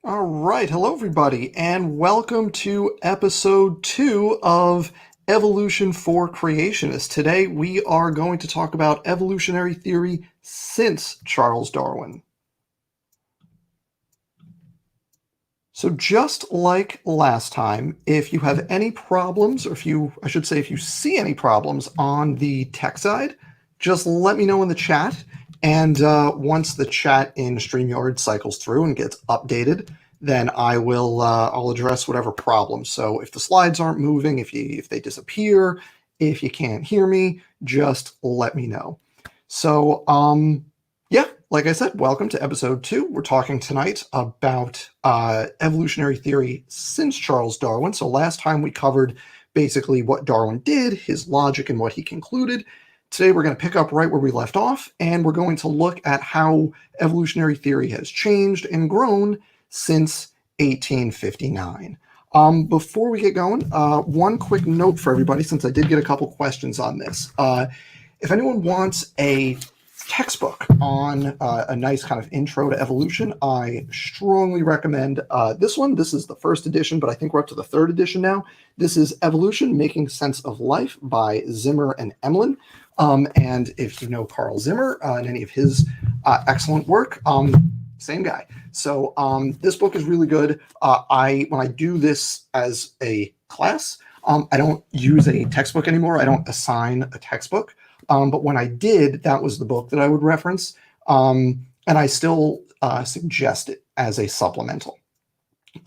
All right, hello everybody, and welcome to episode 2 of Evolution for Creationists. Today we are going to talk about evolutionary theory since Charles Darwin. So just like last time, if you have any problems, or if you see any problems on the tech side, just let me know in the chat. And once the chat in StreamYard cycles through and gets updated, then I'll address whatever problems. So if the slides aren't moving, if they disappear, if you can't hear me, just let me know. So yeah, like I said, welcome to episode 2. We're talking tonight about evolutionary theory since Charles Darwin. So last time we covered basically what Darwin did, his logic, and what he concluded. Today we're going to pick up right where we left off, and we're going to look at how evolutionary theory has changed and grown since 1859. Before we get going, one quick note for everybody, since I did get a couple questions on this. If anyone wants a textbook on a nice kind of intro to evolution, I strongly recommend this one. This is the first edition, but I think we're up to the third edition now. This is Evolution, Making Sense of Life by Zimmer and Emlen. And if you know Carl Zimmer and any of his excellent work, same guy. So this book is really good. When I do this as a class, I don't use a textbook anymore. I don't assign a textbook. But when I did, that was the book that I would reference. And I still suggest it as a supplemental.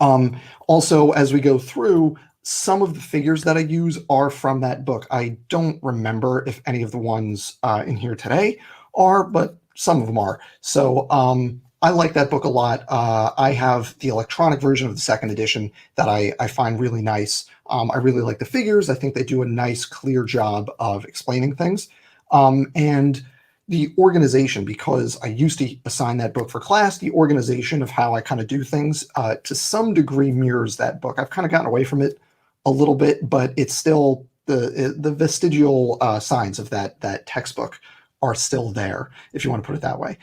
Also, as we go through, some of the figures that I use are from that book. I don't remember if any of the ones in here today are, but some of them are. So I like that book a lot. I have the electronic version of the second edition that I find really nice. I really like the figures. I think they do a nice, clear job of explaining things. And the organization, because I used to assign that book for class, the organization of how I kind of do things to some degree mirrors that book. I've kind of gotten away from it a little bit, but it's still the vestigial signs of that textbook are still there, if you want to put it that way.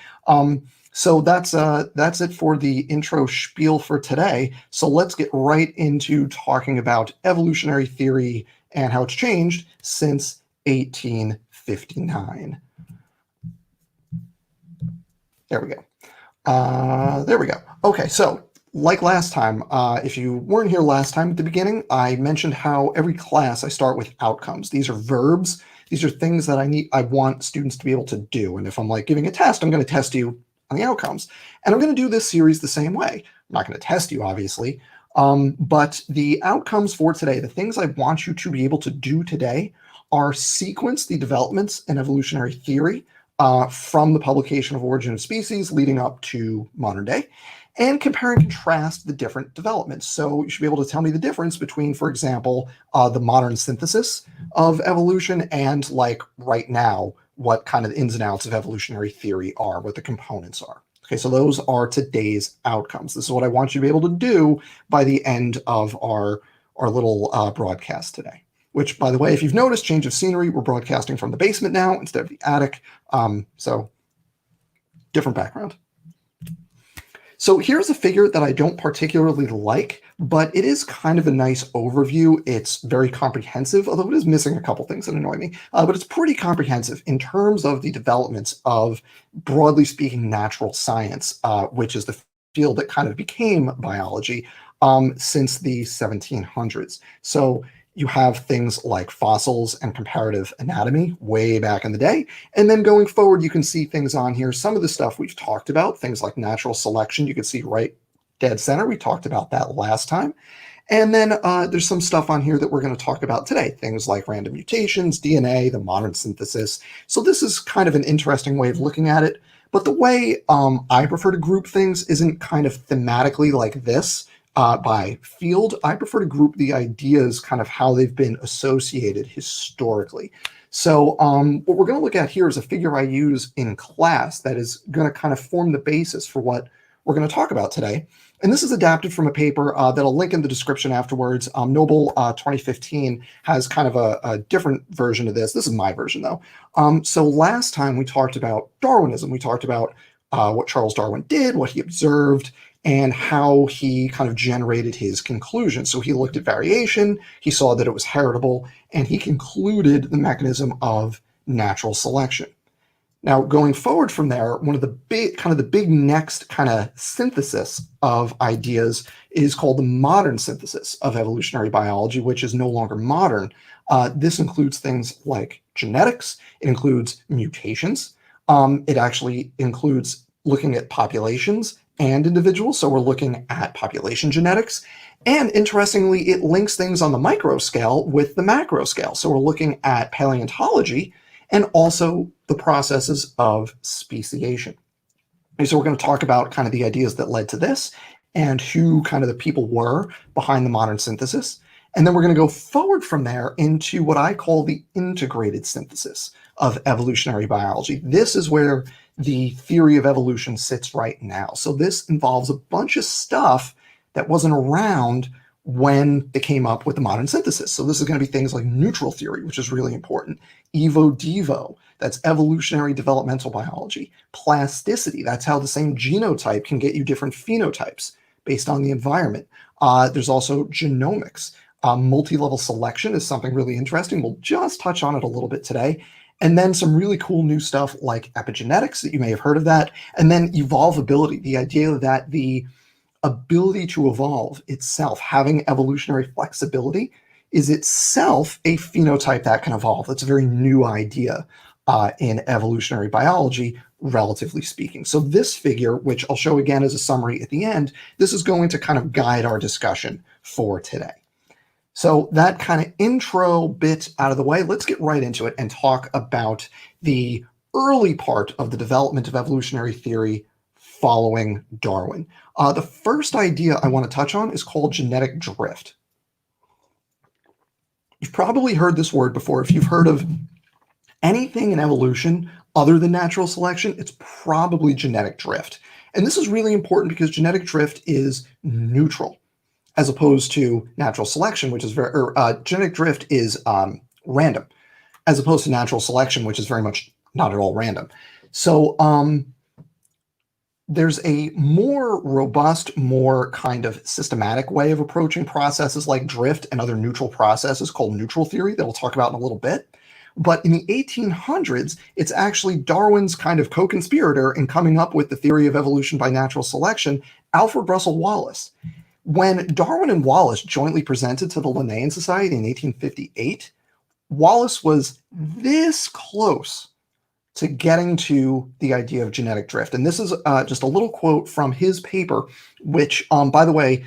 So that's it for the intro spiel for today. So let's get right into talking about evolutionary theory and how it's changed since 1859. There we go. There we go. Okay, so like last time, if you weren't here last time at the beginning, I mentioned how every class I start with outcomes. These are verbs. These are things that I want students to be able to do. And if I'm like giving a test, I'm going to test you on the outcomes. And I'm going to do this series the same way. I'm not going to test you, obviously. But the outcomes for today, the things I want you to be able to do today, are sequence the developments in evolutionary theory from the publication of Origin of Species leading up to modern day, and compare and contrast the different developments. So you should be able to tell me the difference between, for example, the modern synthesis of evolution and, like, right now, what kind of the ins and outs of evolutionary theory are, what the components are. Okay, so those are today's outcomes. This is what I want you to be able to do by the end of our little broadcast today. Which, by the way, if you've noticed, change of scenery, we're broadcasting from the basement now instead of the attic. So different background. So here's a figure that I don't particularly like, but it is kind of a nice overview. It's very comprehensive, although it is missing a couple things that annoy me. But it's pretty comprehensive in terms of the developments of, broadly speaking, natural science, which is the field that kind of became biology since the 1700s. So you have things like fossils and comparative anatomy way back in the day. And then going forward, you can see things on here. Some of the stuff we've talked about, things like natural selection, you can see right dead center. We talked about that last time. And then there's some stuff on here that we're going to talk about today, things like random mutations, DNA, the modern synthesis. So this is kind of an interesting way of looking at it. But the way I prefer to group things isn't kind of thematically like this. By field, I prefer to group the ideas kind of how they've been associated historically. So what we're going to look at here is a figure I use in class that is going to kind of form the basis for what we're going to talk about today. And this is adapted from a paper that I'll link in the description afterwards. Noble 2015 has kind of a different version of this. This is my version, though. So last time we talked about Darwinism. We talked about what Charles Darwin did, what he observed, and how he kind of generated his conclusion. So he looked at variation, he saw that it was heritable, and he concluded the mechanism of natural selection. Now, going forward from there, one of the big next kind of synthesis of ideas is called the modern synthesis of evolutionary biology, which is no longer modern. This includes things like genetics. It includes mutations. It actually includes looking at populations and individuals. So we're looking at population genetics. And interestingly, it links things on the micro scale with the macro scale. So we're looking at paleontology and also the processes of speciation. And so we're going to talk about kind of the ideas that led to this and who kind of the people were behind the modern synthesis. And then we're going to go forward from there into what I call the integrated synthesis of evolutionary biology. This is where the theory of evolution sits right now. So this involves a bunch of stuff that wasn't around when they came up with the modern synthesis. So this is going to be things like neutral theory, which is really important. Evo-devo, that's evolutionary developmental biology. Plasticity, that's how the same genotype can get you different phenotypes based on the environment. There's also genomics. Multi-level selection is something really interesting. We'll just touch on it a little bit today. And then some really cool new stuff like epigenetics, that you may have heard of that. And then evolvability, the idea that the ability to evolve itself, having evolutionary flexibility, is itself a phenotype that can evolve. That's a very new idea in evolutionary biology, relatively speaking. So this figure, which I'll show again as a summary at the end, this is going to kind of guide our discussion for today. So that kind of intro bit out of the way, let's get right into it and talk about the early part of the development of evolutionary theory following Darwin. The first idea I want to touch on is called genetic drift. You've probably heard this word before. If you've heard of anything in evolution other than natural selection, it's probably genetic drift. And this is really important because genetic drift is neutral, as opposed to natural selection, which is genetic drift is random, as opposed to natural selection, which is very much not at all random. So there's a more robust, more kind of systematic way of approaching processes like drift and other neutral processes called neutral theory that we'll talk about in a little bit. But in the 1800s, it's actually Darwin's kind of co-conspirator in coming up with the theory of evolution by natural selection, Alfred Russel Wallace. When Darwin and Wallace jointly presented to the Linnaean Society in 1858, Wallace was this close to getting to the idea of genetic drift. And this is just a little quote from his paper, which, by the way,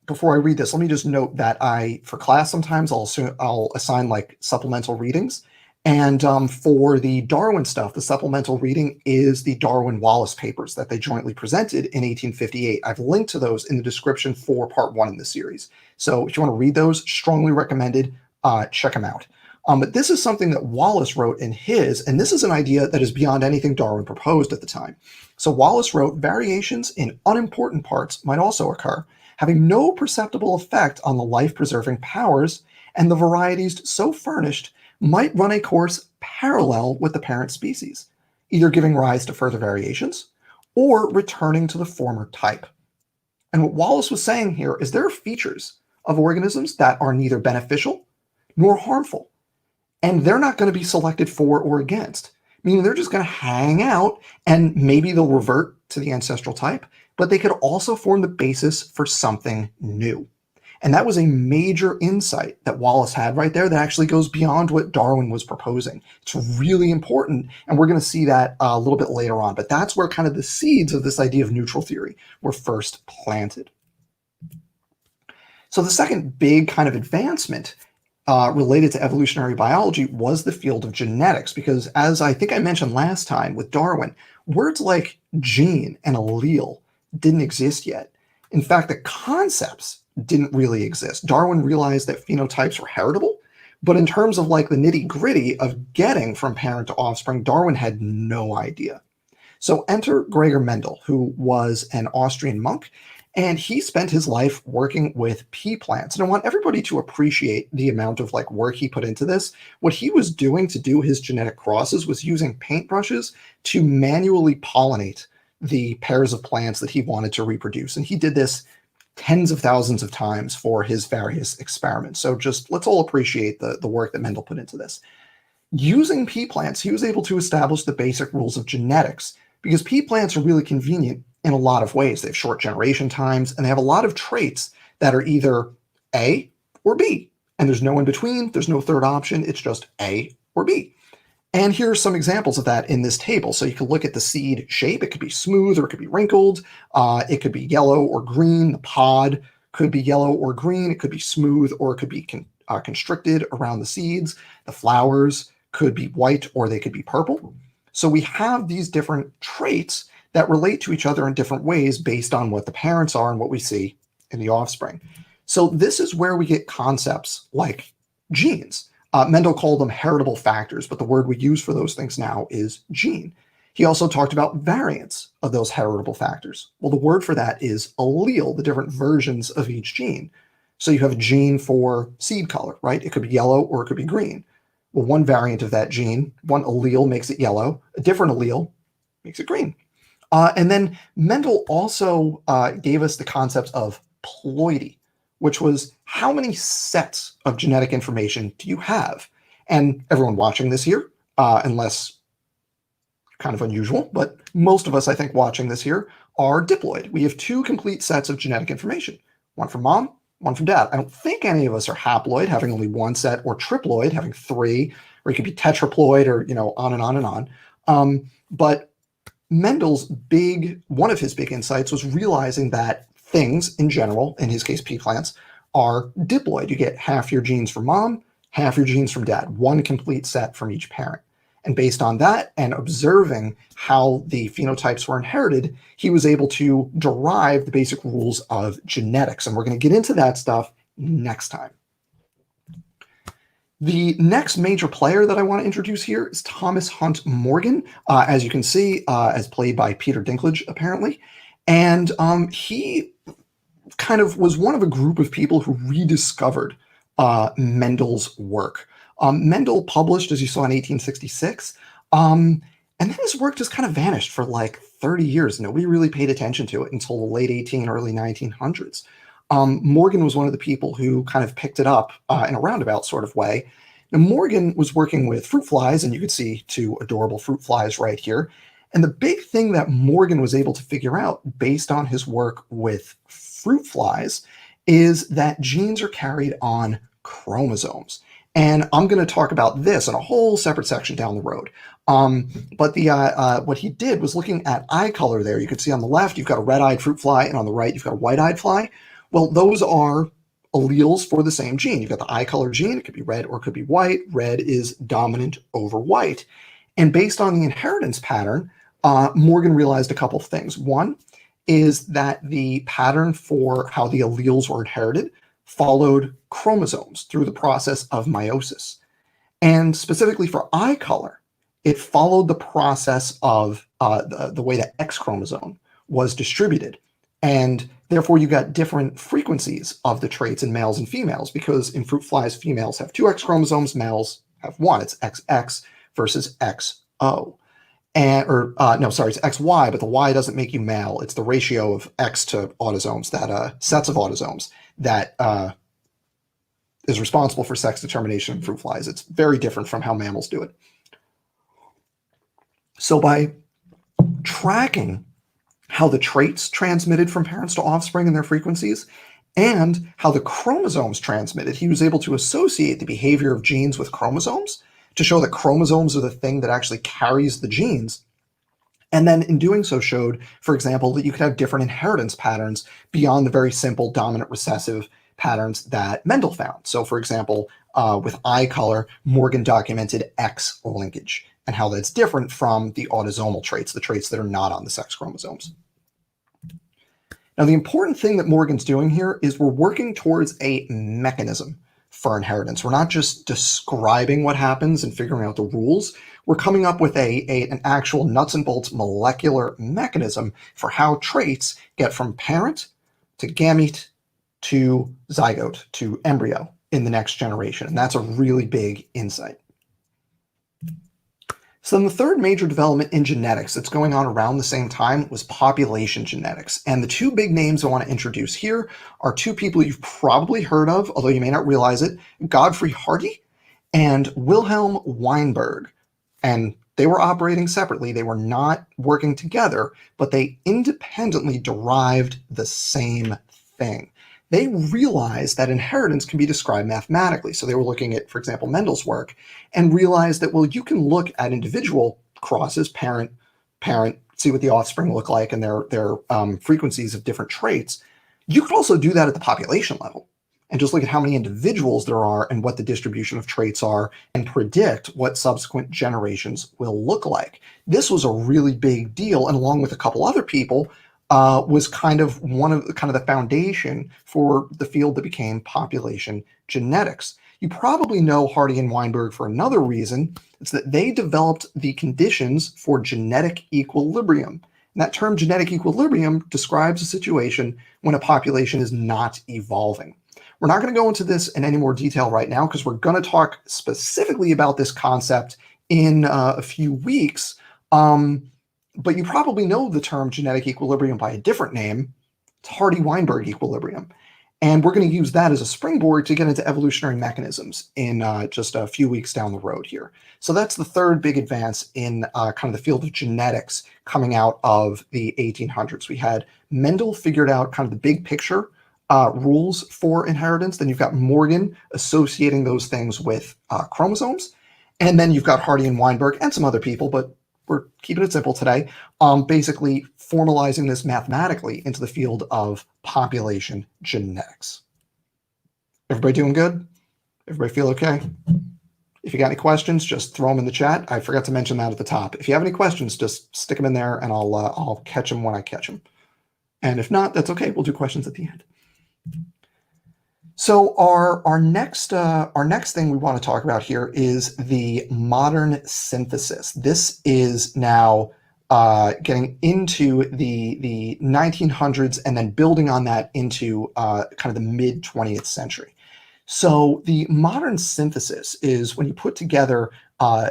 before I read this, let me just note that for class sometimes I'll assign like supplemental readings. And for the Darwin stuff, the supplemental reading is the Darwin-Wallace papers that they jointly presented in 1858. I've linked to those in the description for part 1 in the series. So if you want to read those, strongly recommended, check them out. But this is something that Wallace wrote in his, and this is an idea that is beyond anything Darwin proposed at the time. So Wallace wrote, variations in unimportant parts might also occur, having no perceptible effect on the life-preserving powers, and the varieties so furnished might run a course parallel with the parent species, either giving rise to further variations or returning to the former type. And what Wallace was saying here is there are features of organisms that are neither beneficial nor harmful, and they're not going to be selected for or against, meaning they're just going to hang out and maybe they'll revert to the ancestral type, but they could also form the basis for something new. And that was a major insight that Wallace had right there that actually goes beyond what Darwin was proposing. It's really important, and we're going to see that a little bit later on. But that's where kind of the seeds of this idea of neutral theory were first planted. So the second big kind of advancement related to evolutionary biology was the field of genetics, because as I think I mentioned last time with Darwin, words like gene and allele didn't exist yet. In fact, the concepts didn't really exist. Darwin realized that phenotypes were heritable, but in terms of like the nitty-gritty of getting from parent to offspring, Darwin had no idea. So enter Gregor Mendel, who was an Austrian monk, And he spent his life working with pea plants. And I want everybody to appreciate the amount of like work he put into this. What he was doing to do his genetic crosses was using paintbrushes to manually pollinate the pairs of plants that he wanted to reproduce. And he did this tens of thousands of times for his various experiments. So just let's all appreciate the work that Mendel put into this. Using pea plants, he was able to establish the basic rules of genetics because pea plants are really convenient in a lot of ways. They have short generation times and they have a lot of traits that are either A or B. And there's no in between, there's no third option, it's just A or B. And here are some examples of that in this table. So you can look at the seed shape. It could be smooth or it could be wrinkled. It could be yellow or green. The pod could be yellow or green. It could be smooth or it could be constricted around the seeds. The flowers could be white or they could be purple. So we have these different traits that relate to each other in different ways based on what the parents are and what we see in the offspring. So this is where we get concepts like genes. Mendel called them heritable factors, but the word we use for those things now is gene. He also talked about variants of those heritable factors. Well, the word for that is allele, the different versions of each gene. So you have a gene for seed color, right? It could be yellow or it could be green. Well, one variant of that gene, one allele makes it yellow, a different allele makes it green. And then Mendel also gave us the concepts of ploidy, which was how many sets of genetic information do you have? And everyone watching this here, unless kind of unusual, but most of us, I think, watching this here are diploid. We have two complete sets of genetic information, one from mom, one from dad. I don't think any of us are haploid, having only one set, or triploid, having three, or it could be tetraploid, or on and on and on. But Mendel's one of his big insights was realizing that things in general, in his case pea plants, are diploid. You get half your genes from mom, half your genes from dad, one complete set from each parent. And based on that and observing how the phenotypes were inherited, he was able to derive the basic rules of genetics. And we're going to get into that stuff next time. The next major player that I want to introduce here is Thomas Hunt Morgan, as you can see, as played by Peter Dinklage, apparently. And he kind of was one of a group of people who rediscovered Mendel's work. Mendel published, as you saw, in 1866, and then his work just kind of vanished for like 30 years. Nobody really paid attention to it until the late early 1900s. Morgan was one of the people who kind of picked it up in a roundabout sort of way. Now, Morgan was working with fruit flies, and you could see two adorable fruit flies right here. And the big thing that Morgan was able to figure out based on his work with fruit flies is that genes are carried on chromosomes. And I'm going to talk about this in a whole separate section down the road. But what he did was looking at eye color there. You can see on the left, you've got a red-eyed fruit fly, and on the right, you've got a white-eyed fly. Well, those are alleles for the same gene. You've got the eye color gene. It could be red or it could be white. Red is dominant over white. And based on the inheritance pattern, Morgan realized a couple of things. One is that the pattern for how the alleles were inherited followed chromosomes through the process of meiosis. And specifically for eye color, it followed the process of the way the X chromosome was distributed. And therefore, you got different frequencies of the traits in males and females, because in fruit flies, females have two X chromosomes, males have one. It's XX versus XO. It's XY, but the Y doesn't make you male. It's the ratio of X to autosomes, that sets of autosomes that is responsible for sex determination in fruit flies. It's very different from how mammals do it. So by tracking how the traits transmitted from parents to offspring and their frequencies, and how the chromosomes transmitted, he was able to associate the behavior of genes with chromosomes to show that chromosomes are the thing that actually carries the genes. And then in doing so showed, for example, that you could have different inheritance patterns beyond the very simple dominant recessive patterns that Mendel found. So for example, with eye color, Morgan documented X linkage and how that's different from the autosomal traits, the traits that are not on the sex chromosomes. Now, the important thing that Morgan's doing here is we're working towards a mechanism for inheritance. We're not just describing what happens and figuring out the rules. We're coming up with an actual nuts and bolts molecular mechanism for how traits get from parent to gamete to zygote to embryo in the next generation. And that's a really big insight. So then the third major development in genetics that's going on around the same time was population genetics. And the two big names I want to introduce here are two people you've probably heard of, although you may not realize it, Godfrey Hardy and Wilhelm Weinberg. And they were operating separately. They were not working together, but they independently derived the same thing. They realized that inheritance can be described mathematically. So they were looking at, for example, Mendel's work, and realized that, well, you can look at individual crosses, parent, see what the offspring look like and their frequencies of different traits. You could also do that at the population level and just look at how many individuals there are and what the distribution of traits are and predict what subsequent generations will look like. This was a really big deal, and along with a couple other people, was kind of the foundation for the field that became population genetics. You probably know Hardy and Weinberg for another reason. It's that they developed the conditions for genetic equilibrium. And that term genetic equilibrium describes a situation when a population is not evolving. We're not going to go into this in any more detail right now because we're going to talk specifically about this concept in a few weeks. But you probably know the term genetic equilibrium by a different name. It's Hardy-Weinberg equilibrium. And we're going to use that as a springboard to get into evolutionary mechanisms in just a few weeks down the road here. So that's the third big advance in kind of the field of genetics coming out of the 1800s. We had Mendel figured out kind of the big picture rules for inheritance. Then you've got Morgan associating those things with chromosomes. And then you've got Hardy and Weinberg and some other people, but we're keeping it simple today, basically formalizing this mathematically into the field of population genetics. Everybody doing good? Everybody feel okay? If you got any questions, just throw them in the chat. I forgot to mention that at the top. If you have any questions, just stick them in there and I'll catch them when I catch them. And if not, that's okay. We'll do questions at the end. So our next thing we want to talk about here is the modern synthesis. This is now getting into the 1900s and then building on that into kind of the mid 20th century. So the modern synthesis is when you put together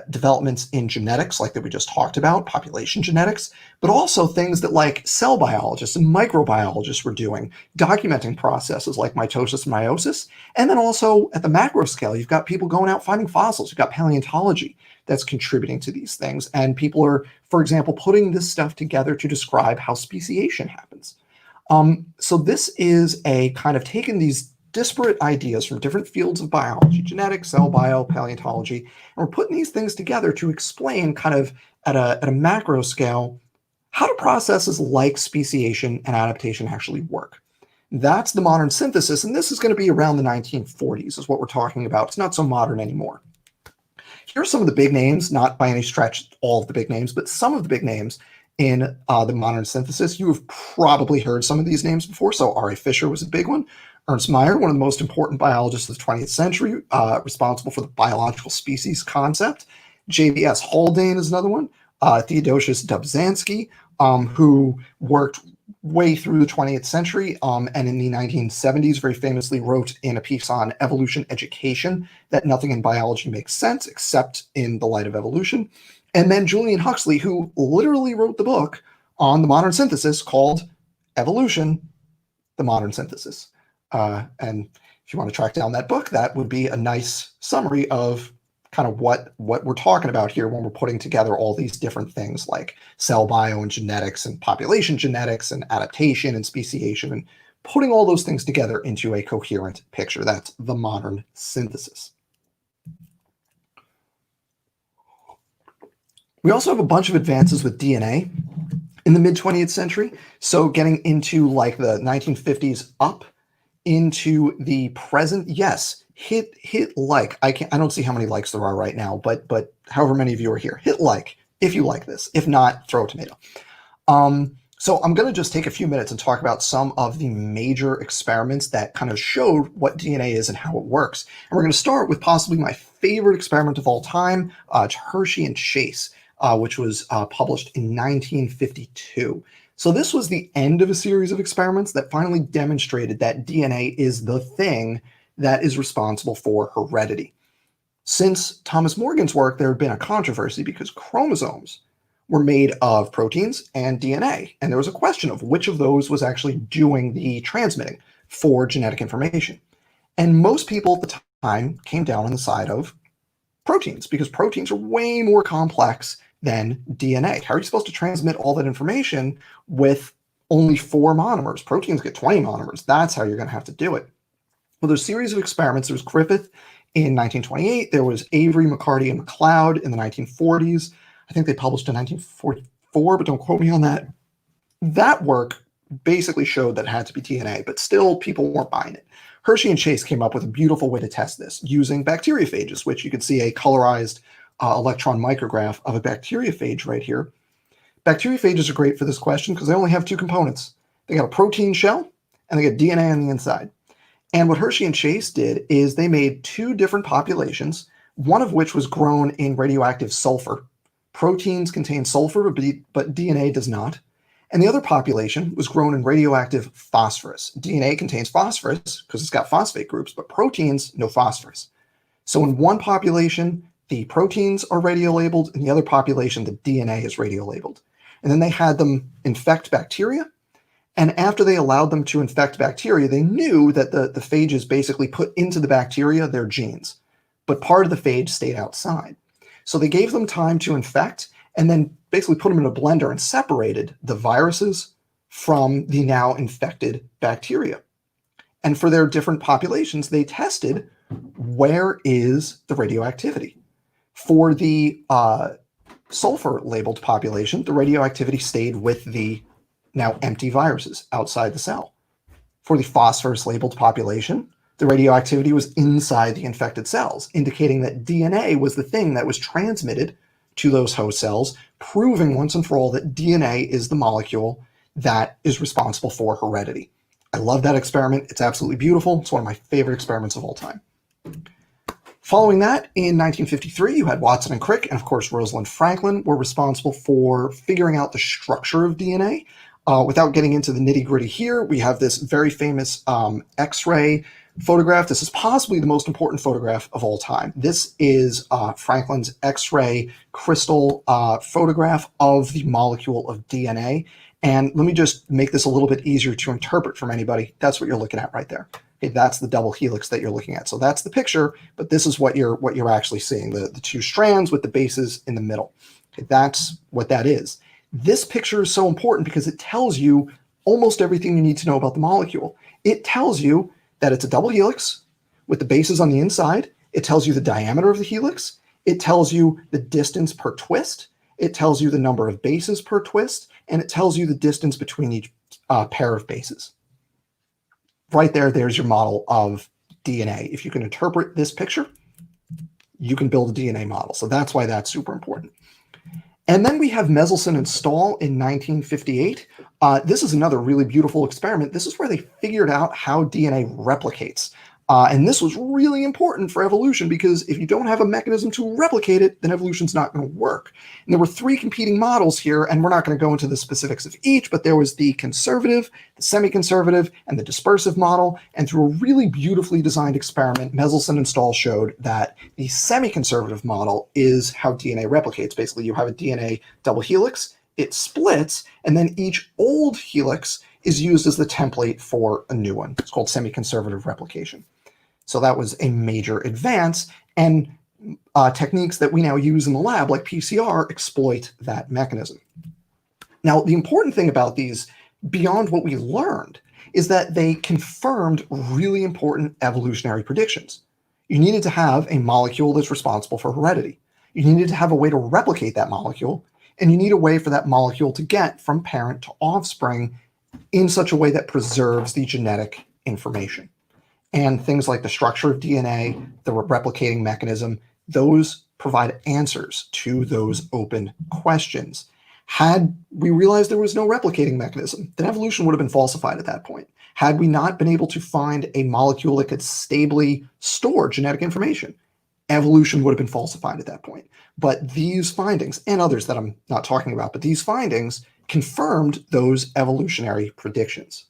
developments in genetics, like that we just talked about, population genetics, but also things that like cell biologists and microbiologists were doing, documenting processes like mitosis and meiosis. And then also at the macro scale, you've got people going out finding fossils. You've got paleontology that's contributing to these things. And people are, for example, putting this stuff together to describe how speciation happens. So this is a kind of taking these disparate ideas from different fields of biology, genetics, cell bio, paleontology, and we're putting these things together to explain kind of at a macro scale, how do processes like speciation and adaptation actually work? That's the modern synthesis, and this is going to be around the 1940s is what we're talking about. It's not so modern anymore. Here are some of the big names, not by any stretch all of the big names, but some of the big names in the modern synthesis. You have probably heard some of these names before. So R.A. Fisher was a big one. Ernst Mayr, one of the most important biologists of the 20th century, responsible for the biological species concept. J.B.S. Haldane is another one. Theodosius Dobzhansky, who worked way through the 20th century and in the 1970s very famously wrote in a piece on evolution education that nothing in biology makes sense except in the light of evolution. And then Julian Huxley, who literally wrote the book on the modern synthesis called Evolution, the Modern Synthesis. And if you want to track down that book, that would be a nice summary of kind of what we're talking about here when we're putting together all these different things like cell bio and genetics and population genetics and adaptation and speciation and putting all those things together into a coherent picture. That's the modern synthesis. We also have a bunch of advances with DNA in the mid 20th century. So getting into like the 1950s up into the present, yes, hit like. I don't see how many likes there are right now, but however many of you are here, hit like if you like this. If not, throw a tomato. So I'm going to just take a few minutes and talk about some of the major experiments that kind of showed what DNA is and how it works. And we're going to start with possibly my favorite experiment of all time, Hershey and Chase, which was published in 1952. So this was the end of a series of experiments that finally demonstrated that DNA is the thing that is responsible for heredity. Since Thomas Morgan's work, there had been a controversy because chromosomes were made of proteins and DNA, and there was a question of which of those was actually doing the transmitting for genetic information. And most people at the time came down on the side of proteins because proteins are way more complex than DNA. How are you supposed to transmit all that information with only 4 monomers? Proteins get 20 monomers. That's how you're going to have to do it. Well, there's a series of experiments. There was Griffith in 1928. There was Avery, McCarty, and McLeod in the 1940s. I think they published in 1944, but don't quote me on that. That work basically showed that it had to be DNA, but still people weren't buying it. Hershey and Chase came up with a beautiful way to test this using bacteriophages, which you can see a colorized electron micrograph of a bacteriophage right here. Bacteriophages are great for this question because they only have 2 components. They got a protein shell and they got DNA on the inside. And what Hershey and Chase did is they made 2 different populations, one of which was grown in radioactive sulfur. Proteins contain sulfur, but DNA does not. And the other population was grown in radioactive phosphorus. DNA contains phosphorus because it's got phosphate groups, but proteins, no phosphorus. So in one population, the proteins are radiolabeled. In the other population, the DNA is radiolabeled. And then they had them infect bacteria. And after they allowed them to infect bacteria, they knew that the phages basically put into the bacteria their genes. But part of the phage stayed outside. So they gave them time to infect and then basically put them in a blender and separated the viruses from the now infected bacteria. And for their different populations, they tested where is the radioactivity. For the sulfur-labeled population, the radioactivity stayed with the now empty viruses outside the cell. For the phosphorus-labeled population, the radioactivity was inside the infected cells, indicating that DNA was the thing that was transmitted to those host cells, proving once and for all that DNA is the molecule that is responsible for heredity. I love that experiment. It's absolutely beautiful. It's one of my favorite experiments of all time. Following that, in 1953, you had Watson and Crick, and of course Rosalind Franklin were responsible for figuring out the structure of DNA. Without getting into the nitty-gritty here, we have this very famous X-ray photograph. This is possibly the most important photograph of all time. This is Franklin's X-ray crystal photograph of the molecule of DNA. And let me just make this a little bit easier to interpret from anybody. That's what you're looking at right there. Okay, that's the double helix that you're looking at. So that's the picture, but this is what you're actually seeing, the 2 strands with the bases in the middle. Okay, that's what that is. This picture is so important because it tells you almost everything you need to know about the molecule. It tells you that it's a double helix with the bases on the inside. It tells you the diameter of the helix. It tells you the distance per twist. It tells you the number of bases per twist, and it tells you the distance between each pair of bases. Right there, there's your model of DNA. If you can interpret this picture, you can build a DNA model. So that's why that's super important. And then we have Meselson and Stahl in 1958. This is another really beautiful experiment. This is where they figured out how DNA replicates. And this was really important for evolution because if you don't have a mechanism to replicate it, then evolution's not going to work. And there were 3 competing models here, and we're not going to go into the specifics of each, but there was the conservative, the semi-conservative, and the dispersive model. And through a really beautifully designed experiment, Meselson and Stahl showed that the semi-conservative model is how DNA replicates. Basically, you have a DNA double helix, it splits, and then each old helix is used as the template for a new one. It's called semi-conservative replication. So that was a major advance, and techniques that we now use in the lab, like PCR, exploit that mechanism. Now, the important thing about these, beyond what we learned, is that they confirmed really important evolutionary predictions. You needed to have a molecule that's responsible for heredity. You needed to have a way to replicate that molecule, and you need a way for that molecule to get from parent to offspring in such a way that preserves the genetic information. And things like the structure of DNA, the replicating mechanism, those provide answers to those open questions. Had we realized there was no replicating mechanism, then evolution would have been falsified at that point. Had we not been able to find a molecule that could stably store genetic information, evolution would have been falsified at that point. But these findings, and others that I'm not talking about, but these findings confirmed those evolutionary predictions.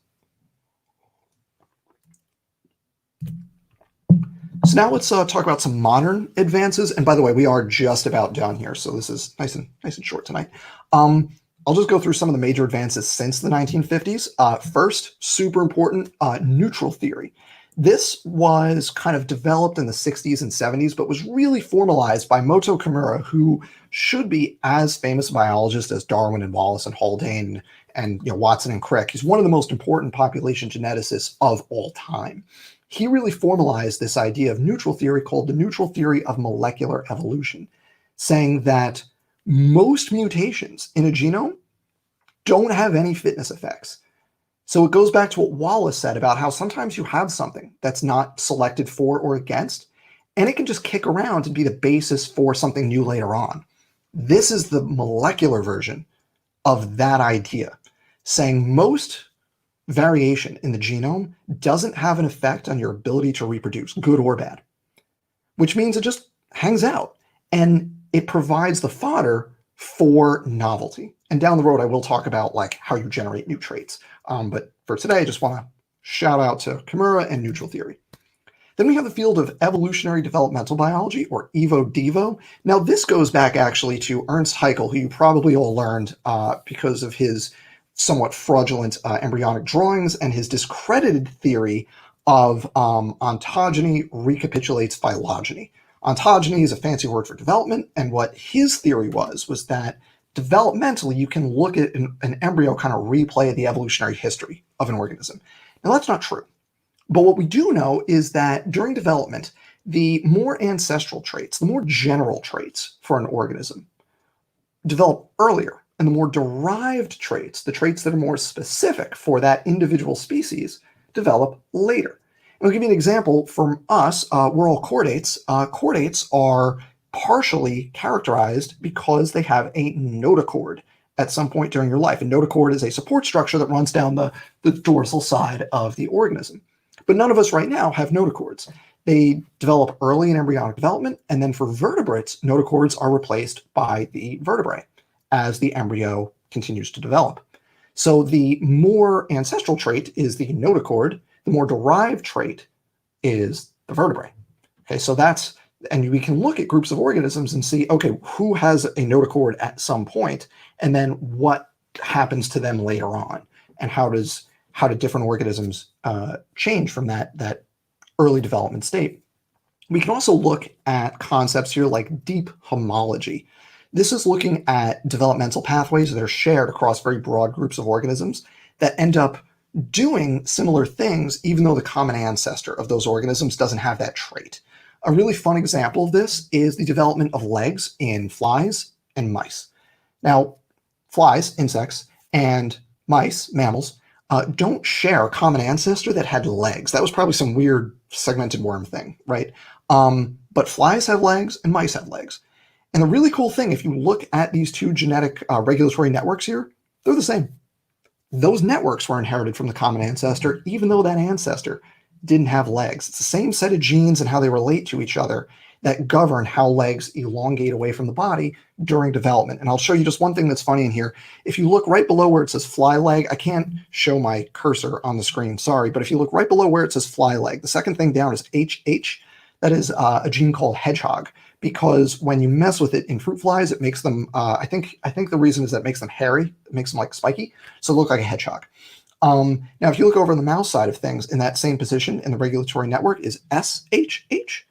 So now let's talk about some modern advances. And by the way, we are just about done here, so this is nice and short tonight. I'll just go through some of the major advances since the 1950s. First, super important, neutral theory. This was kind of developed in the 60s and 70s, but was really formalized by Moto Kimura, who should be as famous a biologist as Darwin and Wallace and Haldane and Watson and Crick. He's one of the most important population geneticists of all time. He really formalized this idea of neutral theory called the neutral theory of molecular evolution, saying that most mutations in a genome don't have any fitness effects. So it goes back to what Wallace said about how sometimes you have something that's not selected for or against, and it can just kick around and be the basis for something new later on. This is the molecular version of that idea, saying most variation in the genome doesn't have an effect on your ability to reproduce, good or bad, which means it just hangs out and it provides the fodder for novelty. And down the road, I will talk about like how you generate new traits. But for today, I just want to shout out to Kimura and neutral theory. Then we have the field of evolutionary developmental biology, or evo-devo. Now, this goes back actually to Ernst Haeckel, who you probably all learned because of his somewhat fraudulent embryonic drawings and his discredited theory of ontogeny recapitulates phylogeny. Ontogeny is a fancy word for development, and what his theory was that developmentally you can look at an embryo kind of replay the evolutionary history of an organism. Now, that's not true. But what we do know is that during development, the more ancestral traits, the more general traits for an organism develop earlier, and the more derived traits, the traits that are more specific for that individual species, develop later. And I'll give you an example from us. We're all chordates. Chordates are partially characterized because they have a notochord at some point during your life. A notochord is a support structure that runs down the dorsal side of the organism. But none of us right now have notochords. They develop early in embryonic development, and then for vertebrates, notochords are replaced by the vertebrae as the embryo continues to develop. So the more ancestral trait is the notochord, the more derived trait is the vertebrae. Okay, so that's, and we can look at groups of organisms and see, okay, who has a notochord at some point, and then what happens to them later on, and how do different organisms change from that early development state. We can also look at concepts here like deep homology. This is looking at developmental pathways that are shared across very broad groups of organisms that end up doing similar things, even though the common ancestor of those organisms doesn't have that trait. A really fun example of this is the development of legs in flies and mice. Now, flies, insects, and mice, mammals, don't share a common ancestor that had legs. That was probably some weird segmented worm thing, right? But flies have legs and mice have legs. And the really cool thing, if you look at these two genetic regulatory networks here, they're the same. Those networks were inherited from the common ancestor, even though that ancestor didn't have legs. It's the same set of genes and how they relate to each other that govern how legs elongate away from the body during development. And I'll show you just one thing that's funny in here. If you look right below where it says fly leg, I can't show my cursor on the screen, sorry, but if you look right below where it says fly leg, the second thing down is HH. That is a gene called hedgehog, because when you mess with it in fruit flies, it makes them, I think the reason is that it makes them hairy, it makes them like spiky, so they look like a hedgehog. Now, if you look over on the mouse side of things, in that same position in the regulatory network is SHH.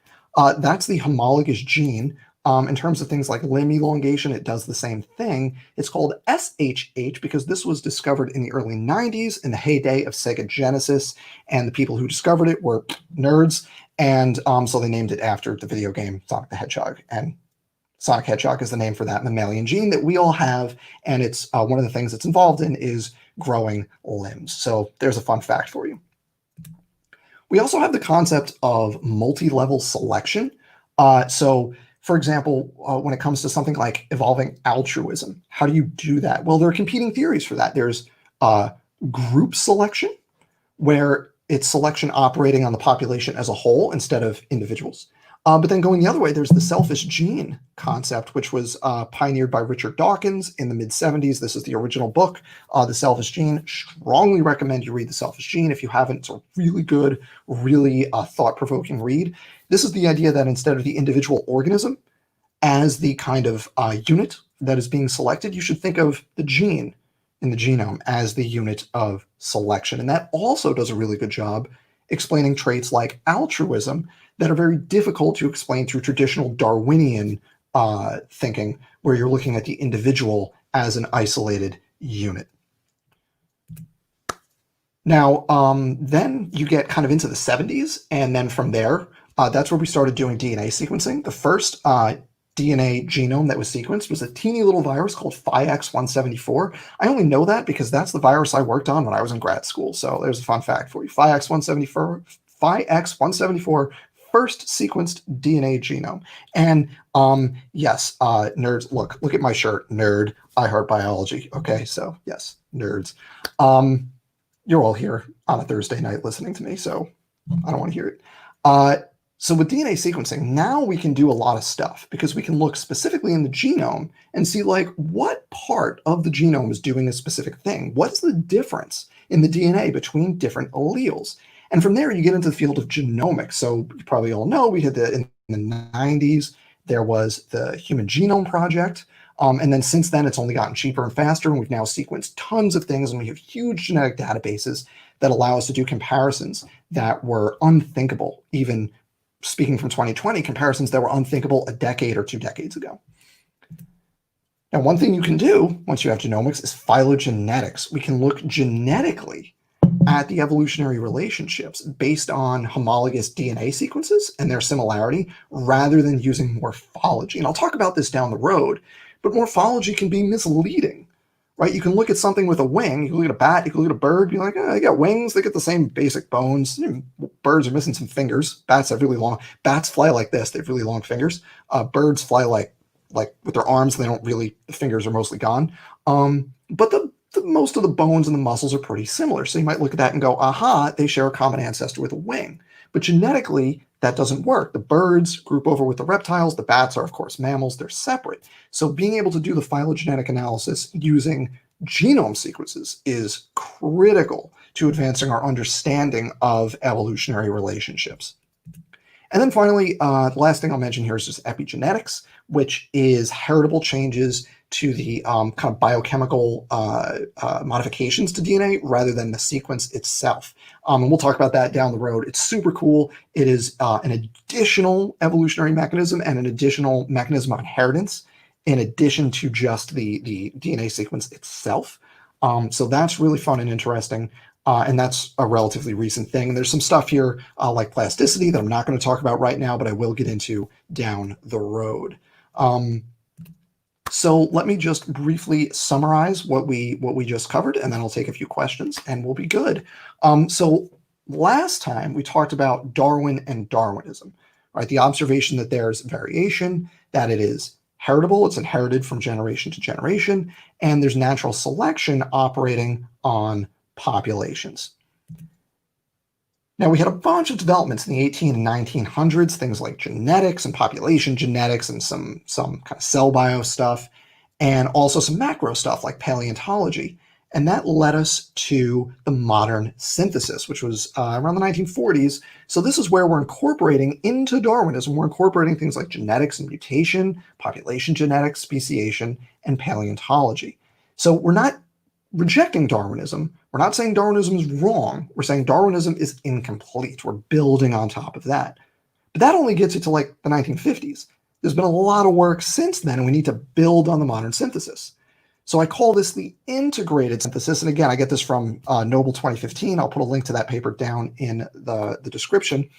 That's the homologous gene. In terms of things like limb elongation, it does the same thing. It's called SHH because this was discovered in the early 90s in the heyday of Sega Genesis, and the people who discovered it were nerds, and so they named it after the video game Sonic the Hedgehog. And Sonic Hedgehog is the name for that mammalian gene that we all have, and it's one of the things it's involved in is growing limbs. So there's a fun fact for you. We also have the concept of multi-level selection. So, for example, when it comes to something like evolving altruism, how do you do that? Well, there are competing theories for that. There's group selection, where it's selection operating on the population as a whole instead of individuals. But then going the other way, there's the selfish gene concept, which was pioneered by Richard Dawkins in the mid 70s. This is the original book, The Selfish Gene. Strongly recommend you read The Selfish Gene. If you haven't, it's a really good, really thought provoking read. This is the idea that instead of the individual organism as the kind of unit that is being selected, you should think of the gene in the genome as the unit of selection. And that also does a really good job explaining traits like altruism that are very difficult to explain through traditional Darwinian thinking, where you're looking at the individual as an isolated unit. Now, then you get kind of into the 70s, and then from there, that's where we started doing DNA sequencing. The first DNA genome that was sequenced was a teeny little virus called Phi-X174. I only know that because that's the virus I worked on when I was in grad school. So there's a fun fact for you. Phi-X174 first sequenced DNA genome. And yes, nerds, look at my shirt, nerd, I heart biology. Okay, so yes, nerds. You're all here on a Thursday night listening to me, so I don't want to hear it. So with DNA sequencing, now we can do a lot of stuff because we can look specifically in the genome and see like what part of the genome is doing a specific thing. What's the difference in the DNA between different alleles? And from there, you get into the field of genomics. So you probably all know we had in the 90s, there was the Human Genome Project. And then since then, it's only gotten cheaper and faster. And we've now sequenced tons of things. And we have huge genetic databases that allow us to do comparisons that were unthinkable, even speaking from 2020, comparisons that were unthinkable a decade or 2 decades ago. Now, one thing you can do once you have genomics is phylogenetics. We can look genetically at the evolutionary relationships based on homologous DNA sequences and their similarity rather than using morphology. And I'll talk about this down the road, but morphology can be misleading, right? You can look at something with a wing, you can look at a bat, you can look at a bird, be like, oh, they got wings, they get the same basic bones. Birds are missing some fingers. Bats have really long, bats fly like this, they have really long fingers. Birds fly like with their arms, they don't really, the fingers are mostly gone. But the most of the bones and the muscles are pretty similar. So you might look at that and go, aha, they share a common ancestor with a wing. But genetically, that doesn't work. The birds group over with the reptiles. The bats are, of course, mammals. They're separate. So being able to do the phylogenetic analysis using genome sequences is critical to advancing our understanding of evolutionary relationships. And then finally, the last thing I'll mention here is just epigenetics, which is heritable changes to the kind of biochemical modifications to DNA rather than the sequence itself. And we'll talk about that down the road. It's super cool. It is an additional evolutionary mechanism and an additional mechanism of inheritance in addition to just the DNA sequence itself. So that's really fun and interesting. And that's a relatively recent thing. And there's some stuff here like plasticity that I'm not going to talk about right now, but I will get into down the road. So let me just briefly summarize what we just covered, and then I'll take a few questions and we'll be good. So last time we talked about Darwin and Darwinism, right? The observation that there's variation, that it is heritable, it's inherited from generation to generation, and there's natural selection operating on populations. Now, we had a bunch of developments in the 18 and 1900s, things like genetics and population genetics and some kind of cell bio stuff, and also some macro stuff like paleontology. And that led us to the modern synthesis, which was around the 1940s. So this is where we're incorporating into Darwinism, we're incorporating things like genetics and mutation, population genetics, speciation, and paleontology. So we're not rejecting Darwinism. We're not saying Darwinism is wrong. We're saying Darwinism is incomplete. We're building on top of that. But that only gets you to like the 1950s. There's been a lot of work since then, and we need to build on the modern synthesis. So I call this the integrated synthesis. And again, I get this from Noble 2015. I'll put a link to that paper down in the description.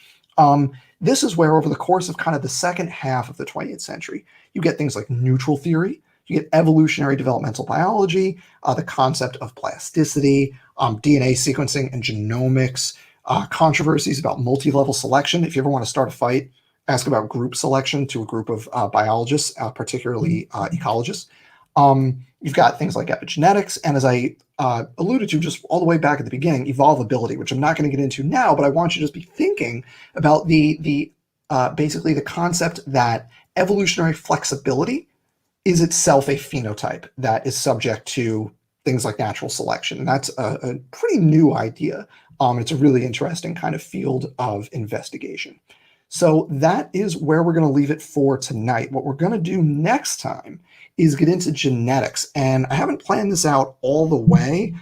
This is where over the course of kind of the second half of the 20th century, you get things like neutral theory, you get evolutionary developmental biology, the concept of plasticity, DNA sequencing and genomics, controversies about multi-level selection. If you ever want to start a fight, ask about group selection to a group of biologists, particularly ecologists. You've got things like epigenetics, and as I alluded to just all the way back at the beginning, evolvability, which I'm not going to get into now, but I want you to just be thinking about the basically the concept that evolutionary flexibility is itself a phenotype that is subject to things like natural selection. And that's a pretty new idea. It's a really interesting kind of field of investigation. So that is where we're going to leave it for tonight. What we're going to do next time is get into genetics. And I haven't planned this out all the way,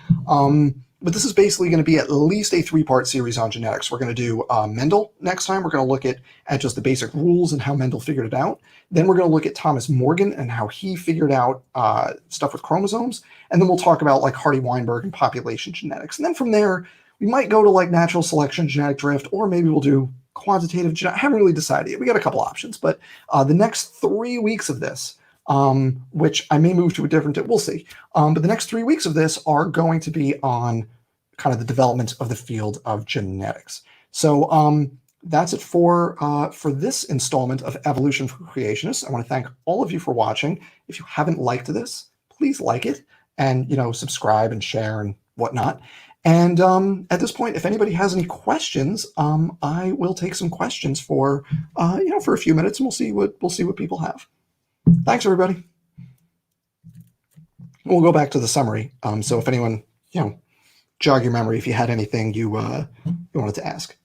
but this is basically going to be at least a three-part series on genetics. We're going to do Mendel next time. We're going to look at just the basic rules and how Mendel figured it out. Then we're going to look at Thomas Morgan and how he figured out stuff with chromosomes. And then we'll talk about like Hardy-Weinberg and population genetics. And then from there, we might go to like natural selection, genetic drift, or maybe we'll do quantitative genetics. I haven't really decided yet. We got a couple options, but the next 3 weeks of this, which I may move to a different, we'll see. But the next 3 weeks of this are going to be on kind of the development of the field of genetics. So that's it for this installment of Evolution for Creationists. I want to thank all of you for watching. If you haven't liked this, please like it and, subscribe and share and whatnot. And at this point, if anybody has any questions, I will take some questions for a few minutes, and we'll see what people have. Thanks, everybody. We'll go back to the summary. So if anyone, jog your memory if you had anything you wanted to ask.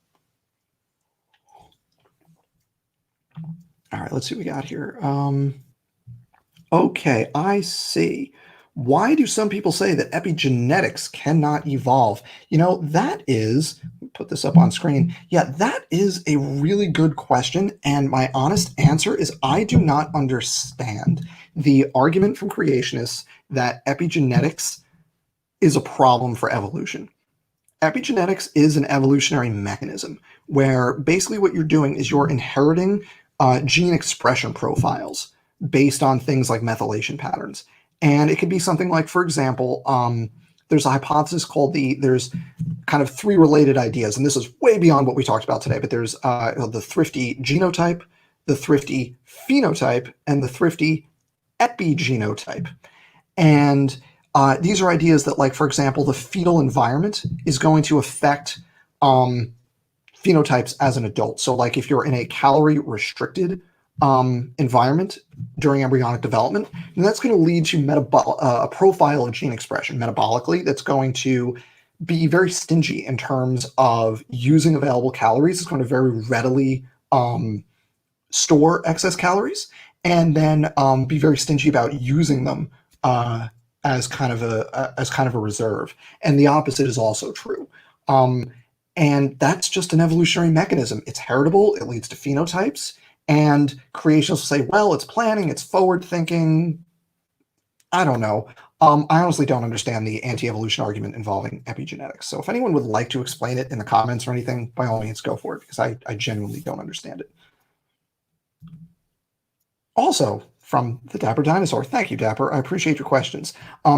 All right, let's see what we got here. Okay, I see. Why do some people say that epigenetics cannot evolve? That is, put this up on screen. Yeah, that is a really good question. And my honest answer is I do not understand the argument from creationists that epigenetics is a problem for evolution. Epigenetics is an evolutionary mechanism where basically what you're doing is you're inheriting gene expression profiles based on things like methylation patterns. And it could be something like, for example, there's a hypothesis called there's kind of three related ideas, and this is way beyond what we talked about today, but there's the thrifty genotype, the thrifty phenotype, and the thrifty epigenotype. And these are ideas that, like, for example, the fetal environment is going to affect phenotypes as an adult. So like if you're in a calorie restricted environment during embryonic development, and that's going to lead to a profile of gene expression metabolically that's going to be very stingy in terms of using available calories. It's going to very readily store excess calories, and then be very stingy about using them as kind of a reserve. And the opposite is also true. And that's just an evolutionary mechanism. It's heritable. It leads to phenotypes. And creationists will say, well, it's planning, it's forward thinking. I don't know. I honestly don't understand the anti-evolution argument involving epigenetics. So if anyone would like to explain it in the comments or anything, by all means, go for it, because I genuinely don't understand it. Also, from the Dapper Dinosaur. Thank you, Dapper. I appreciate your questions.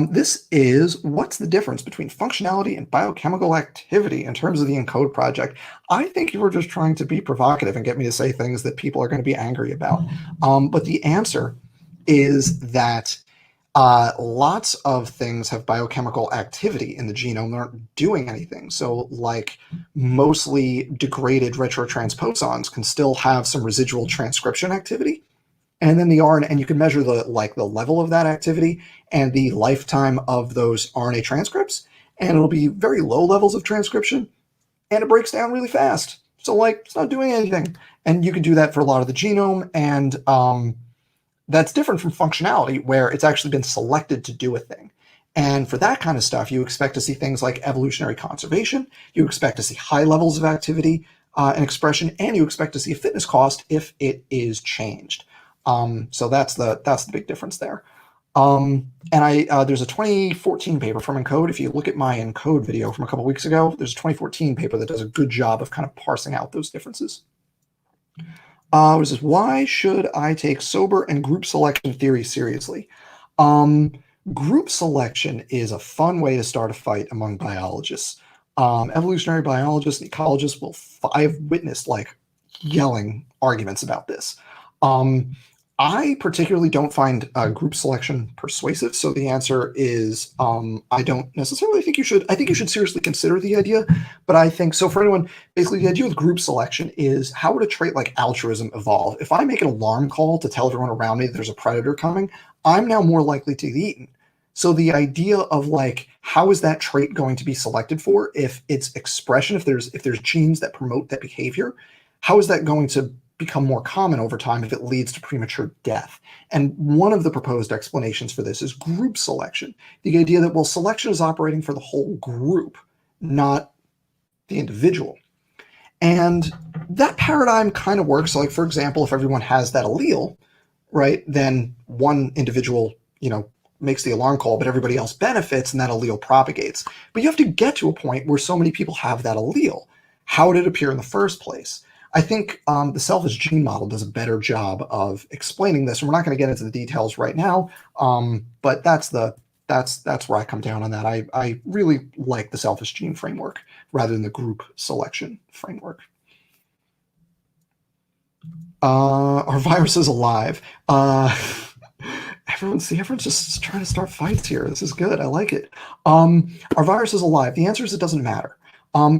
This is, what's the difference between functionality and biochemical activity in terms of the ENCODE project? I think you were just trying to be provocative and get me to say things that people are going to be angry about. But the answer is that lots of things have biochemical activity in the genome that aren't doing anything. So like mostly degraded retrotransposons can still have some residual transcription activity. And then the RNA, and you can measure the level of that activity and the lifetime of those RNA transcripts, and it'll be very low levels of transcription, and it breaks down really fast. So like it's not doing anything. And you can do that for a lot of the genome, and that's different from functionality, where it's actually been selected to do a thing. And for that kind of stuff, you expect to see things like evolutionary conservation, you expect to see high levels of activity and expression, and you expect to see a fitness cost if it is changed. So that's the big difference there. And there's a 2014 paper from ENCODE. If you look at my ENCODE video from a couple weeks ago, there's a 2014 paper that does a good job of kind of parsing out those differences. What is this? Why should I take sober and group selection theory seriously? Group selection is a fun way to start a fight among biologists. Evolutionary biologists and ecologists I've witnessed like yelling arguments about this. I particularly don't find group selection persuasive. So the answer is I don't necessarily think you should. I think you should seriously consider the idea. But I think so for anyone, basically the idea with group selection is how would a trait like altruism evolve? If I make an alarm call to tell everyone around me that there's a predator coming, I'm now more likely to get eaten. So the idea of like how is that trait going to be selected for if it's expression, if there's genes that promote that behavior, how is that going to become more common over time if it leads to premature death? And one of the proposed explanations for this is group selection. The idea that, well, selection is operating for the whole group, not the individual. And that paradigm kind of works. So like, for example, if everyone has that allele, right, then one individual, makes the alarm call, but everybody else benefits and that allele propagates. But you have to get to a point where so many people have that allele. How did it appear in the first place? I think the selfish gene model does a better job of explaining this, and we're not going to get into the details right now. But that's where I come down on that. I really like the selfish gene framework rather than the group selection framework. Are viruses alive? Everyone's just trying to start fights here. This is good. I like it. Are viruses alive? The answer is it doesn't matter.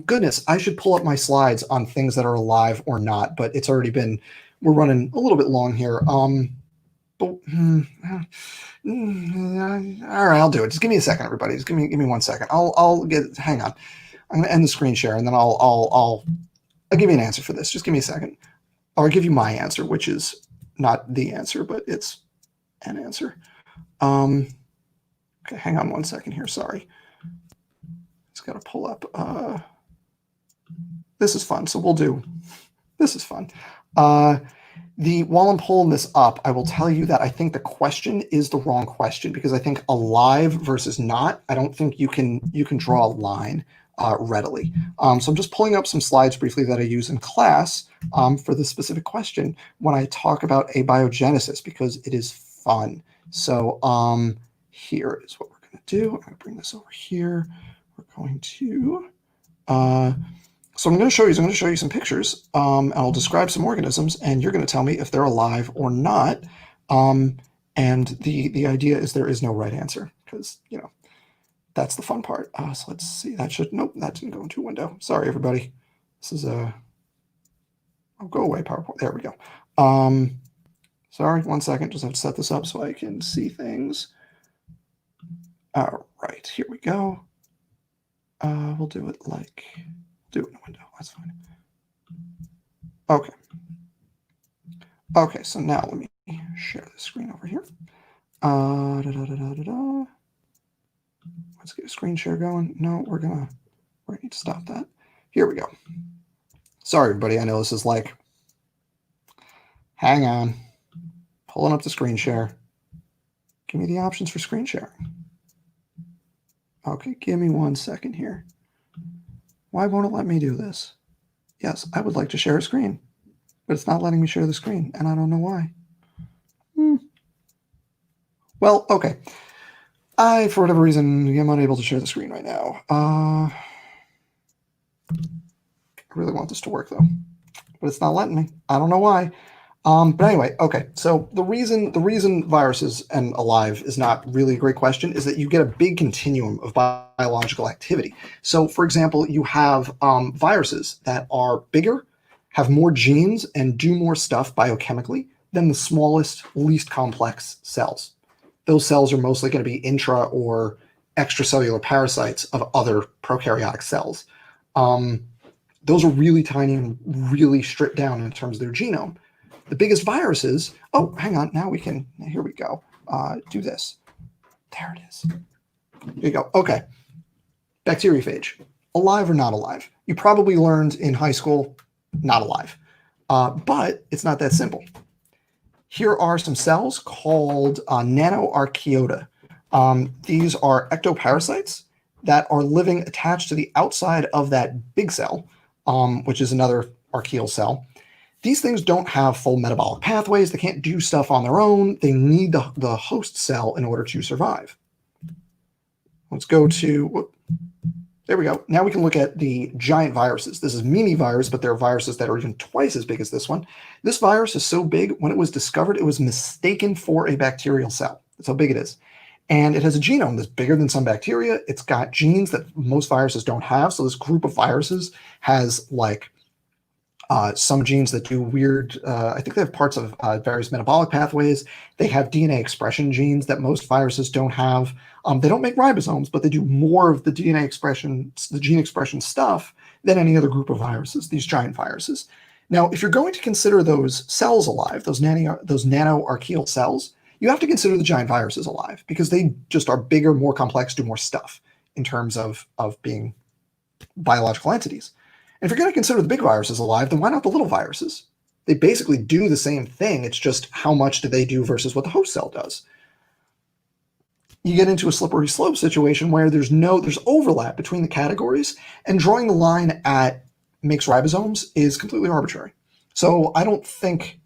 Goodness, I should pull up my slides on things that are alive or not, but it's already been, we're running a little bit long here. All right, I'll do it. Just give me a second, everybody. Just give me 1 second. Hang on. I'm gonna end the screen share and then I'll give you an answer for this. Just give me a second. Or I'll give you my answer, which is not the answer, but it's an answer. Okay, hang on 1 second here. Sorry. Just got to pull up. This is fun. So this is fun. While I'm pulling this up, I will tell you that I think the question is the wrong question because I think alive versus not, I don't think you can draw a line readily. So I'm just pulling up some slides briefly that I use in class for this specific question when I talk about abiogenesis because it is fun. So here is what we're going to do. I'm going to bring this over here. We're going to so I'm going to show you some pictures. And I'll describe some organisms, and you're going to tell me if they're alive or not. And the idea is there is no right answer because that's the fun part. So let's see. That didn't go into a window. Sorry, everybody. This is oh, go away, PowerPoint. There we go. Sorry, 1 second. Just have to set this up so I can see things. All right, here we go. We'll do it in a window. That's fine. Okay. Okay, so now let me share the screen over here. Let's get a screen share going. No, we're gonna need to stop that. Here we go. Sorry, everybody. I know this is like, hang on. Pulling up the screen share. Give me the options for screen sharing. Okay, give me 1 second here. Why won't it let me do this? Yes, I would like to share a screen, but it's not letting me share the screen, and I don't know why. Well, okay. For whatever reason, am unable to share the screen right now. I really want this to work, though, but it's not letting me. I don't know why. But anyway, okay. So the reason viruses and alive is not really a great question is that you get a big continuum of biological activity. So, for example, you have viruses that are bigger, have more genes, and do more stuff biochemically than the smallest, least complex cells. Those cells are mostly going to be intra or extracellular parasites of other prokaryotic cells. Those are really tiny and really stripped down in terms of their genome. The biggest viruses, oh, hang on, here we go. Do this. There it is. Here you go. Okay. Bacteriophage, alive or not alive? You probably learned in high school, not alive. But it's not that simple. Here are some cells called nanoarchaeota. These are ectoparasites that are living attached to the outside of that big cell, which is another archaeal cell. These things don't have full metabolic pathways. They can't do stuff on their own. They need the host cell in order to survive. Let's go to There we go. Now we can look at the giant viruses. This is Mimi virus, but there are viruses that are even twice as big as this one. This virus is so big, when it was discovered, it was mistaken for a bacterial cell. That's how big it is. And it has a genome that's bigger than some bacteria. It's got genes that most viruses don't have. So this group of viruses has like some genes that do weird, I think they have parts of various metabolic pathways. They have DNA expression genes that most viruses don't have. They don't make ribosomes, but they do more of the DNA expression, the gene expression stuff than any other group of viruses, these giant viruses. Now, if you're going to consider those cells alive, those nanoarchaeal cells, you have to consider the giant viruses alive because they just are bigger, more complex, do more stuff in terms of being biological entities. And if you're going to consider the big viruses alive, then why not the little viruses? They basically do the same thing. It's just how much do they do versus what the host cell does. You get into a slippery slope situation where there's overlap between the categories, and drawing the line at mixed ribosomes is completely arbitrary. So I don't think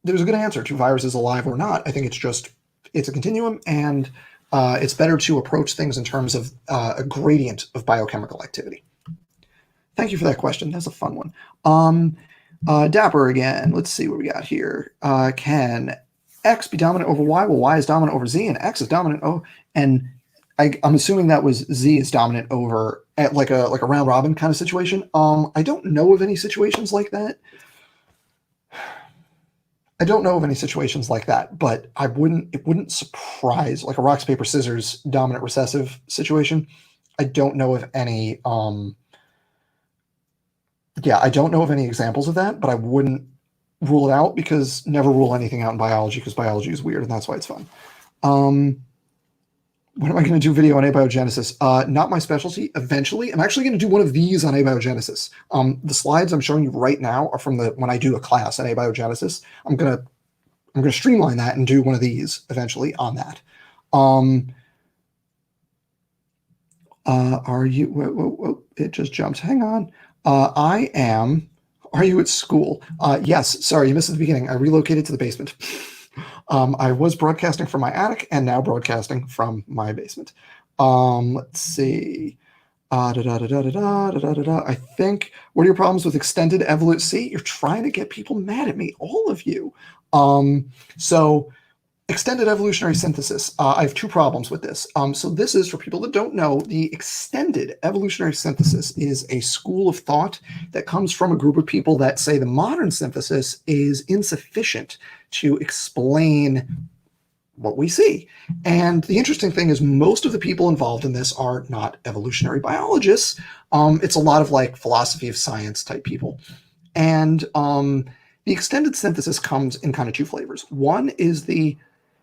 there's a good answer to viruses alive or not. I think it's a continuum, and it's better to approach things in terms of a gradient of biochemical activity. Thank you for that question. That's a fun one. Dapper again. Let's see what we got here. Can X be dominant over Y? Well, Y is dominant over Z, and X is dominant. Oh, and I'm assuming that was Z is dominant over like a round robin kind of situation. I don't know of any situations like that. But it wouldn't surprise, like a rocks, paper, scissors dominant recessive situation. I don't know of any. I don't know of any examples of that, but I wouldn't rule it out, because never rule anything out in biology, because biology is weird and that's why it's fun. When am I going to do video on abiogenesis? Not my specialty. Eventually, I'm actually going to do one of these on abiogenesis. The slides I'm showing you right now are from when I do a class on abiogenesis. I'm going to streamline that and do one of these eventually on that. Are you? Whoa, it just jumped. Hang on. I am. Are you at school? Yes. Sorry, you missed the beginning. I relocated to the basement. I was broadcasting from my attic and now broadcasting from my basement. Let's see. I think, what are your problems with extended evolution? See, you're trying to get people mad at me, all of you. So extended evolutionary synthesis. I have two problems with this. So this is, for people that don't know, the extended evolutionary synthesis is a school of thought that comes from a group of people that say the modern synthesis is insufficient to explain what we see. And the interesting thing is most of the people involved in this are not evolutionary biologists. It's a lot of like philosophy of science type people. And the extended synthesis comes in kind of two flavors. One is the,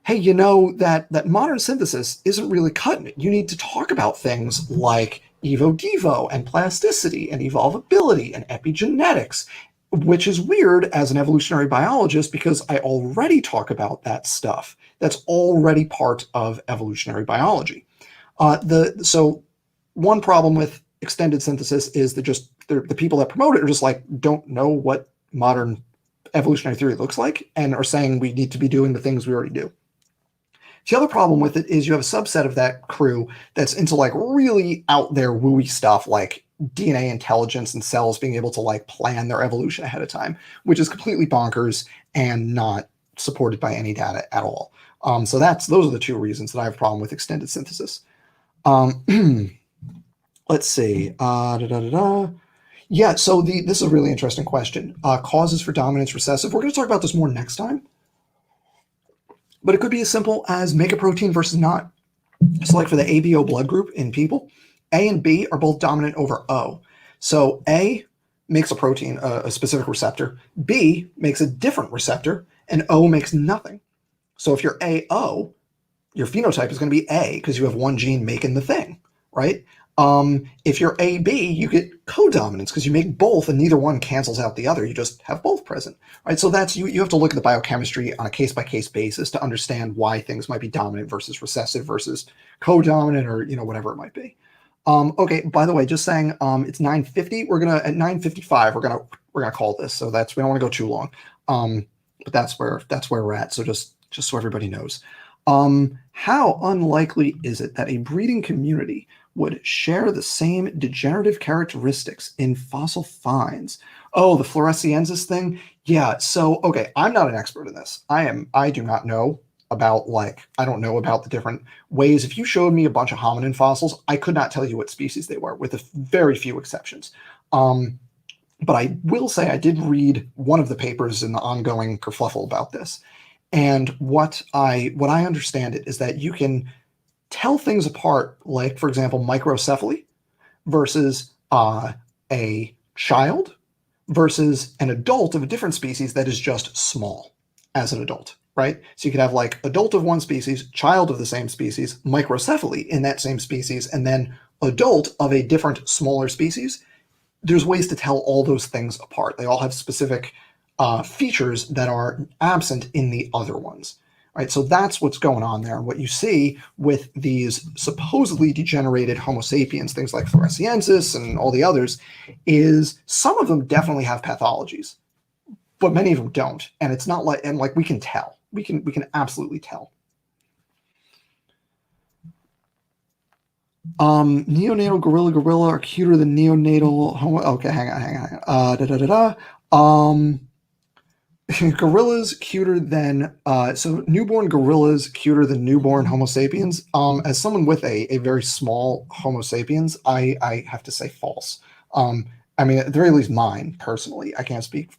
hey, you know, that modern synthesis isn't really cutting it. You need to talk about things like evo-devo and plasticity and evolvability and epigenetics, which is weird as an evolutionary biologist because I already talk about that stuff. That's already part of evolutionary biology. So one problem with extended synthesis is that the people that promote it are just like, don't know what modern evolutionary theory looks like and are saying we need to be doing the things we already do. The other problem with it is you have a subset of that crew that's into like really out there wooey stuff like DNA intelligence and cells being able to like plan their evolution ahead of time, which is completely bonkers and not supported by any data at all. So those are the two reasons that I have a problem with extended synthesis. Let's see. Yeah, so this is a really interesting question. Causes for dominance recessive. We're going to talk about this more next time. But it could be as simple as make a protein versus not. So like for the ABO blood group in people, A and B are both dominant over O. So A makes a protein, a specific receptor. B makes a different receptor, and O makes nothing. So if you're AO, your phenotype is going to be A because you have one gene making the thing, right? If you're AB, you get codominance because you make both and neither one cancels out the other. You just have both present, right? So that's you have to look at the biochemistry on a case-by-case basis to understand why things might be dominant versus recessive versus codominant or, whatever it might be. Okay, by the way, just saying it's 9:50. At 9:55, we're gonna call this. So we don't want to go too long. But that's where we're at. So just so everybody knows. How unlikely is it that a breeding community would share the same degenerative characteristics in fossil finds. Oh, the Floresiensis thing? Yeah, so, okay, I'm not an expert in this. I do not know about, like, I don't know about the different ways. If you showed me a bunch of hominin fossils, I could not tell you what species they were, with a very few exceptions. But I will say I did read one of the papers in the ongoing kerfluffle about this. And what I understand it is that you can tell things apart, like, for example, microcephaly versus a child versus an adult of a different species that is just small as an adult, right? So you could have like adult of one species, child of the same species, microcephaly in that same species, and then adult of a different, smaller species. There's ways to tell all those things apart. They all have specific features that are absent in the other ones. Right, so that's what's going on there. What you see with these supposedly degenerated Homo sapiens, things like Floresiensis and all the others, is some of them definitely have pathologies, but many of them don't. And it's not like, and like we can tell, we can absolutely tell. Neonatal gorilla are cuter than neonatal Homo. Okay, hang on. Gorillas cuter than so newborn gorillas cuter than newborn Homo sapiens. As someone with a very small Homo sapiens, I have to say false. I mean, at the very least, mine personally. I can't speak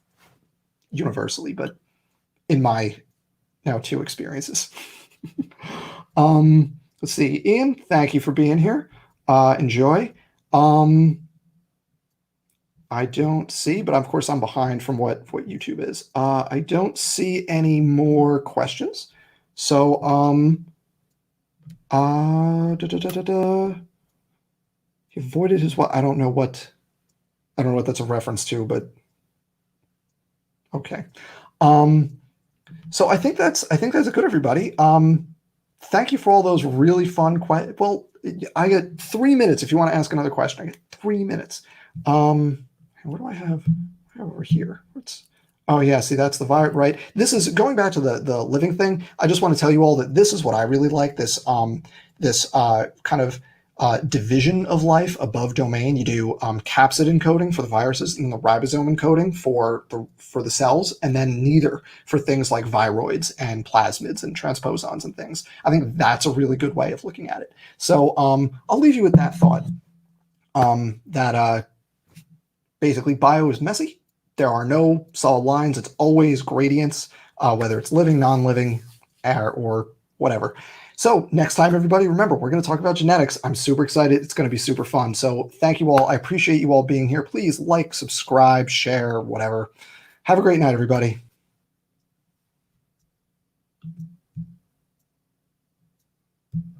universally, but in my now 2 experiences. Let's see, Ian. Thank you for being here. Enjoy. I don't see, but of course I'm behind from what YouTube is. I don't see any more questions. So, he avoided his what? I don't know what that's a reference to, but okay. So I think that's a good, everybody. Thank you for all those really fun well, I get 3 minutes if you want to ask another question. I get 3 minutes. What do I have over here? Oh yeah, see, that's the virus, right? This is going back to the living thing. I just want to tell you all that this is what I really like, this kind of division of life above domain. You do capsid encoding for the viruses and the ribosome encoding for the cells, and then neither for things like viroids and plasmids and transposons and things. I think that's a really good way of looking at it. So I'll leave you with that thought, that basically bio is messy. There are no solid lines. It's always gradients, whether it's living, non-living, or whatever. So next time, everybody, remember, we're going to talk about genetics. I'm super excited. It's going to be super fun. So thank you all. I appreciate you all being here. Please like, subscribe, share, whatever. Have a great night, everybody.